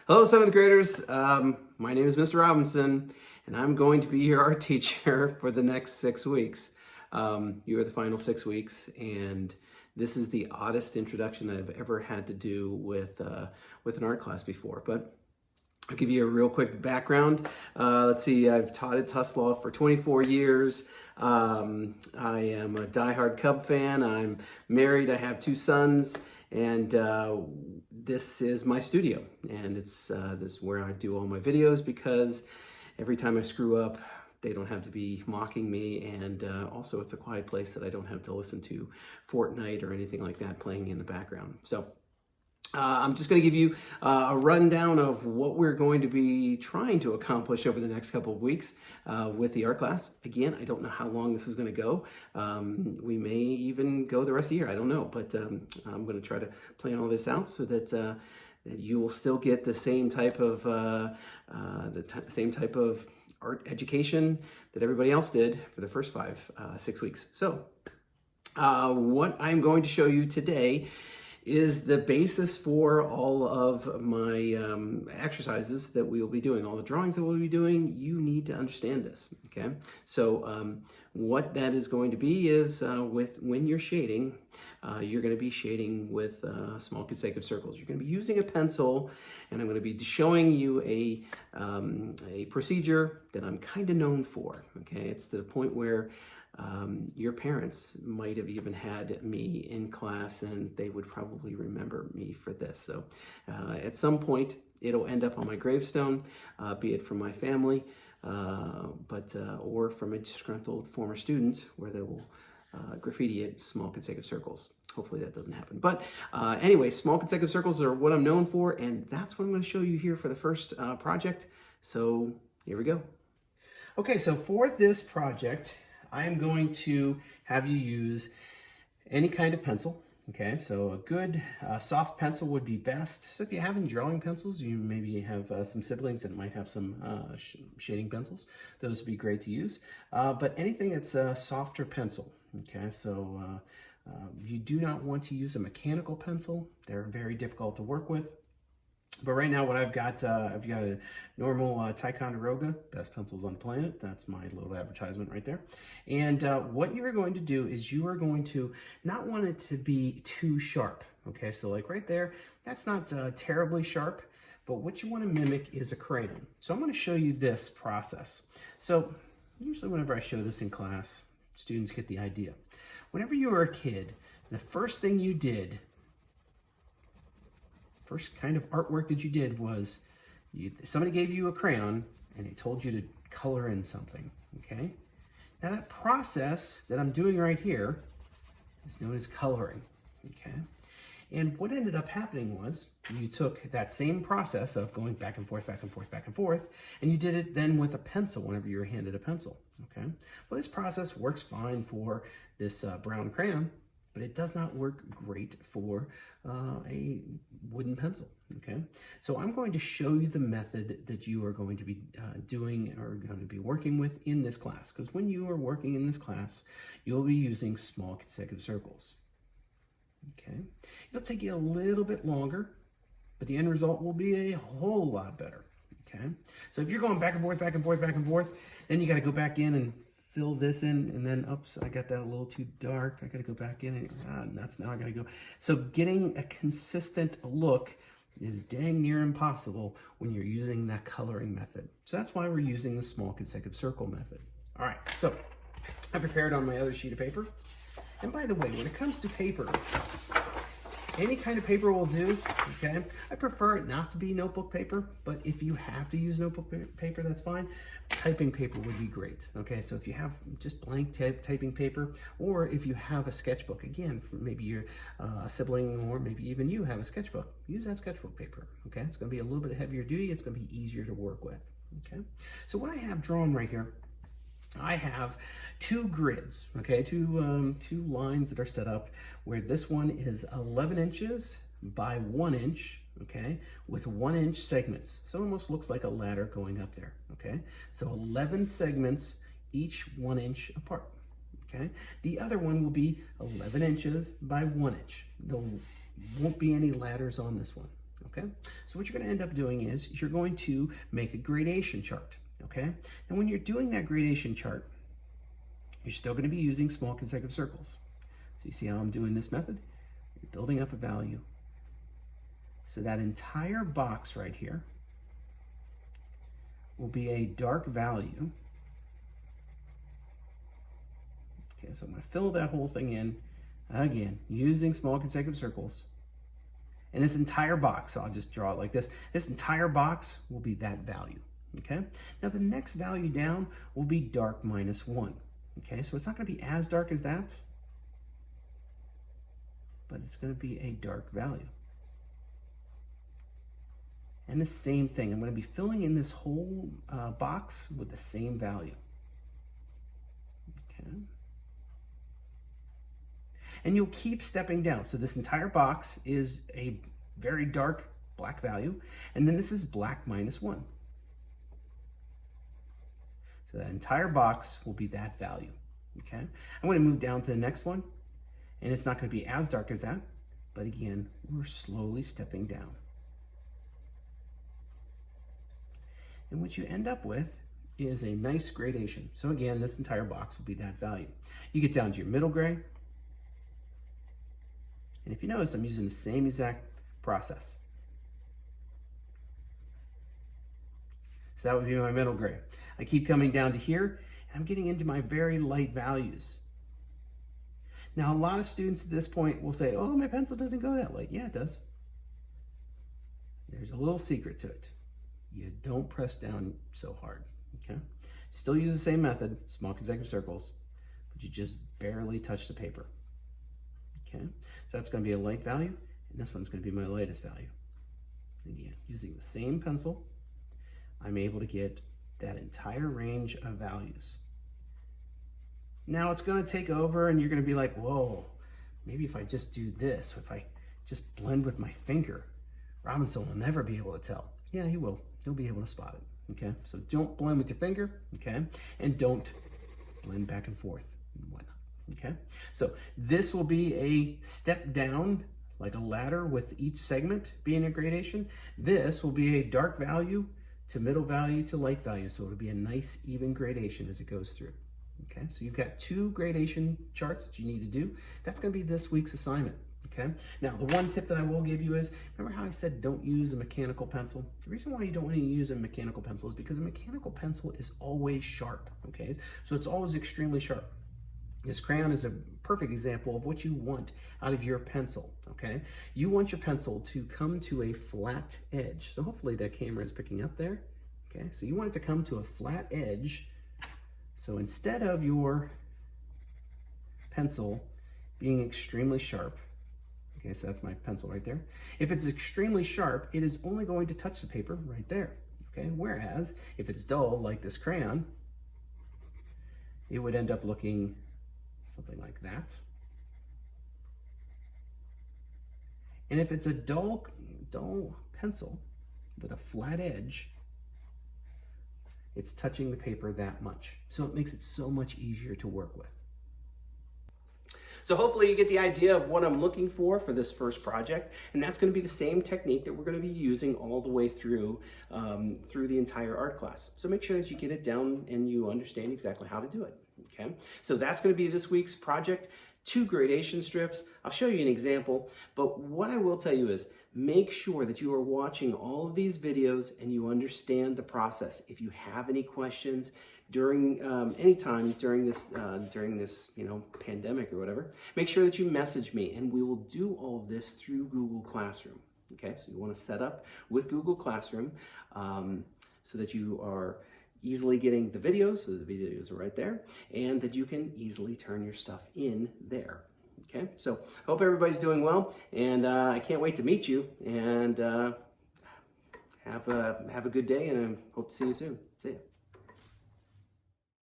Hello, seventh graders. My name is Mr. Robinson, and I'm going to be your art teacher for the next 6 weeks. You are the final 6 weeks, and this is the oddest introduction I've ever had to do with an art class before. But I'll give you a real quick background. Let's see, I've taught at Tuslaw for 24 years. I am a diehard Cub fan. I'm married. I have 2 sons. And this is my studio, and this is where I do all my videos, because every time I screw up, they don't have to be mocking me, and also it's a quiet place that I don't have to listen to Fortnite or anything like that playing in the background. So I'm just going to give you a rundown of what we're going to be trying to accomplish over the next couple of weeks with the art class. Again, I don't know how long this is going to go. We may even go the rest of the year. I don't know, but I'm going to try to plan all this out so that that you will still get the same type of art education that everybody else did for the first 6 weeks. So what I'm going to show you today is the basis for all of my exercises that we will be doing, all the drawings that we'll be doing. You need to understand this, okay? So what that is going to be is when you're shading, you're going to be shading with small consecutive circles. You're going to be using a pencil, and I'm going to be showing you a procedure that I'm kind of known for, okay? It's to the point where your parents might have even had me in class, and they would probably remember me for this. So at some point, it'll end up on my gravestone, be it from my family, or from a disgruntled former student, where they will graffiti it small consecutive circles. Hopefully that doesn't happen. But anyway, small consecutive circles are what I'm known for, and that's what I'm going to show you here for the first project. So here we go. Okay, so for this project, I am going to have you use any kind of pencil, okay? So a good soft pencil would be best. So if you have any drawing pencils, you maybe have some siblings that might have some shading pencils. Those would be great to use. But anything that's a softer pencil, okay? So you do not want to use a mechanical pencil. They're very difficult to work with. But right now, what I've got a normal Ticonderoga, best pencils on the planet. That's my little advertisement right there. And what you are going to do is you are going to not want it to be too sharp. Okay, so like right there, that's not terribly sharp, but what you want to mimic is a crayon. So I'm going to show you this process. So usually whenever I show this in class, students get the idea. Whenever you were a kid, the first thing you did, first kind of artwork that you did was somebody gave you a crayon and they told you to color in something, okay? Now that process that I'm doing right here is known as coloring, okay? And what ended up happening was you took that same process of going back and forth, back and forth, back and forth, and you did it then with a pencil whenever you were handed a pencil, okay? Well, this process works fine for this brown crayon, but it does not work great for a wooden pencil, okay? So I'm going to show you the method that you are going to be doing or going to be working with in this class, because when you are working in this class, you'll be using small consecutive circles, okay? It'll take you a little bit longer, but the end result will be a whole lot better, okay? So if you're going back and forth, back and forth, back and forth, then you got to go back in and fill this in, and then, oops, I got that a little too dark. I gotta go back in, and now I gotta go. So getting a consistent look is dang near impossible when you're using that coloring method. So that's why we're using the small consecutive circle method. All right, so I prepared on my other sheet of paper. And by the way, when it comes to paper, any kind of paper will do, okay? I prefer it not to be notebook paper, but if you have to use notebook paper, that's fine. Typing paper would be great, okay? So if you have just blank typing paper, or if you have a sketchbook, again, for maybe you're a sibling, or maybe even you have a sketchbook, use that sketchbook paper, okay? It's gonna be a little bit heavier duty, it's gonna be easier to work with, okay? So what I have drawn right here, I have 2 grids, okay, two lines that are set up where this one is 11 inches by 1 inch, okay, with 1 inch segments. So it almost looks like a ladder going up there, okay? So 11 segments, each 1 inch apart, okay? The other one will be 11 inches by 1 inch. There won't be any ladders on this one, Okay, so what you're going to end up doing is you're going to make a gradation chart. Okay, and when you're doing that gradation chart, you're still going to be using small consecutive circles. So you see how I'm doing this method? You're building up a value. So that entire box right here will be a dark value. Okay, so I'm going to fill that whole thing in again using small consecutive circles. And this entire box, so I'll just draw it like this. This entire box will be that value. Okay, now the next value down will be dark -1. Okay, so it's not going to be as dark as that, but it's going to be a dark value. And the same thing, I'm going to be filling in this whole box with the same value. Okay. And you'll keep stepping down. So this entire box is a very dark black value, and then this is black -1. So that entire box will be that value. Okay, I'm going to move down to the next one, and it's not going to be as dark as that, but again, we're slowly stepping down. And what you end up with is a nice gradation. So again, this entire box will be that value. You get down to your middle gray, and if you notice, I'm using the same exact process. So that would be my middle gray. I keep coming down to here, and I'm getting into my very light values. Now, a lot of students at this point will say, oh, my pencil doesn't go that light. Yeah, it does. There's a little secret to it. You don't press down so hard, okay? Still use the same method, small consecutive circles, but you just barely touch the paper, okay? So that's gonna be a light value, and this one's gonna be my lightest value. Again, using the same pencil, I'm able to get that entire range of values. Now it's gonna take over and you're gonna be like, whoa, maybe if I just do this, if I just blend with my finger, Robinson will never be able to tell. Yeah, he will. He'll be able to spot it, okay? So don't blend with your finger, okay? And don't blend back and forth and whatnot, okay? So this will be a step down, like a ladder with each segment being a gradation. This will be a dark value to middle value to light value. So it'll be a nice even gradation as it goes through, okay? So you've got 2 gradation charts that you need to do. That's gonna be this week's assignment. Okay. Now, the one tip that I will give you is, remember how I said don't use a mechanical pencil? The reason why you don't want to use a mechanical pencil is because a mechanical pencil is always sharp, okay? So it's always extremely sharp. This crayon is a perfect example of what you want out of your pencil, okay? You want your pencil to come to a flat edge. So hopefully that camera is picking up there, okay? So you want it to come to a flat edge. So instead of your pencil being extremely sharp, okay, so that's my pencil right there. If it's extremely sharp, it is only going to touch the paper right there, okay? Whereas if it's dull, like this crayon, it would end up looking something like that. And if it's a dull pencil with a flat edge, it's touching the paper that much. So it makes it so much easier to work with. So hopefully you get the idea of what I'm looking for this first project, and that's going to be the same technique that we're going to be using all the way through the entire art class. So make sure that you get it down and you understand exactly how to do it. Okay, so that's going to be this week's project. 2 gradation strips. I'll show you an example, but what I will tell you is make sure that you are watching all of these videos and you understand the process. If you have any questions during any time during this pandemic or whatever, make sure that you message me, and we will do all of this through Google Classroom. Okay, so you want to set up with Google Classroom so that you are easily getting the videos, so the videos are right there, and that you can easily turn your stuff in there. Okay, so I hope everybody's doing well, and I can't wait to meet you, and have a good day, and I hope to see you soon. See ya.